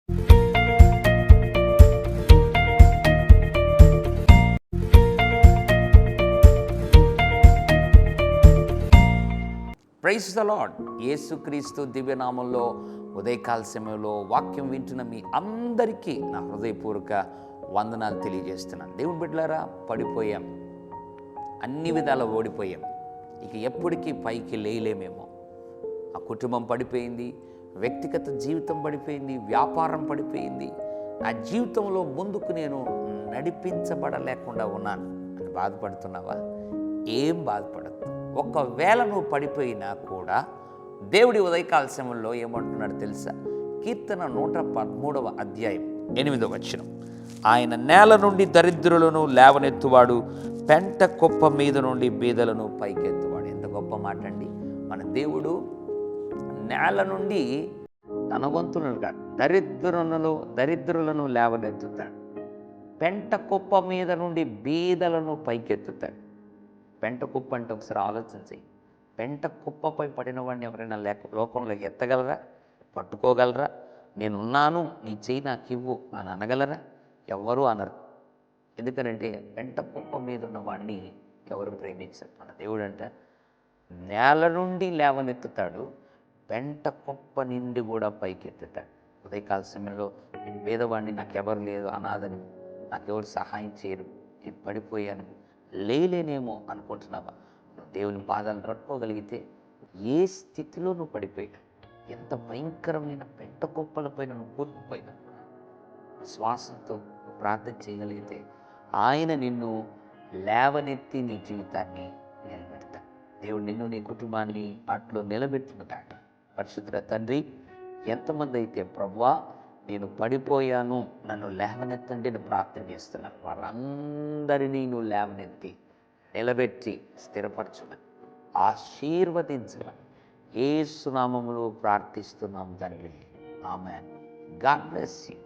Praise the lord. యేసుక్రీస్తు దివ్యనామంలో ఉదయకాల సమయంలో వాక్యం వింటున్న మీ అందరికీ నా హృదయపూర్వక వందనాలు తెలియజేస్తున్నాను. దేవుని బిడ్డలారా, పడిపోయాం, అన్ని విధాలా ఓడిపోయాం, ఇక ఎప్పటికీ పైకి లేయలేమేమో. ఆ కుటుంబం పడిపోయింది, వ్యక్తిగత జీవితం పడిపోయింది, వ్యాపారం పడిపోయింది, నా జీవితంలో ముందుకు నేను నడిపించబడలేకుండా ఉన్నాను అని బాధపడుతున్నావా? ఏం బాధపడద్దు. ఒకవేళ నువ్వు పడిపోయినా కూడా దేవుడి ఉదయకాల సమయంలో ఏమంటున్నాడు తెలుసా? కీర్తన 113వ అధ్యాయం 8వ వచనం, ఆయన నేల నుండి దరిద్రులను లేవనెత్తువాడు, పెంట కుప్ప మీద నుండి బీదలను పైకెత్తువాడు. ఎంత గొప్ప మాట అండి! మన దేవుడు నేల నుండి ధనవంతులను కాదు, దరిద్రులను లేవనెత్తుతాడు. పెంట కుప్ప మీద నుండి బీదలను పైకెత్తుతాడు. పెంట కుప్ప అంటే ఒకసారి ఆలోచించి, పెంట కుప్పపై పడిన వాడిని ఎవరైనా లోకంలో ఎత్తగలరా? పట్టుకోగలరా? నేనున్నాను, నీ చెయ్యి నాకు ఇవ్వు అని అనగలరా? ఎవరు అనరు. ఎందుకనంటే పెంట కుప్ప మీద ఉన్న వాడిని ఎవరు ప్రేమించారు. మన దేవుడు అంటే నేల నుండి లేవనెత్తుతాడు, పెంట కుప్ప నుండి కూడా పైకెత్తుతాడు. ఉదయకాల సమయంలో నేను పేదవాడిని, నాకెవరు లేదు, అనాథని, నాకెవరు సహాయం చేయరు, నేను పడిపోయాను, లేనేమో అనుకుంటున్నావా? దేవుని పాదాలను పట్టుకోగలిగితే ఏ స్థితిలో నువ్వు పడిపోయినా, ఎంత భయంకరమైన పెంట కుప్పలపైన నువ్వు కూరుకుపోయినా, శ్వాసంతో ప్రార్థన చేయగలిగితే ఆయన నిన్ను లేవనెత్తి నీ జీవితాన్ని నిలబెడతాడు. దేవుడు నిన్ను, నీ కుటుంబాన్ని అట్లో నిలబెట్టుకుంటాడు. పరిశుద్ధ తండ్రి, ఎంతమంది అయితే ప్రభువా నేను పడిపోయాను, నన్ను లేవనెత్తండి అని ప్రార్థన చేస్తున్నాను, వాళ్ళందరినీ నువ్వు లేవనెత్తి నిలబెట్టి స్థిరపరచుమని, ఆశీర్వదించమని యేసు నామములో ప్రార్థిస్తున్నాం తండ్రి. ఆమేన్. God bless you.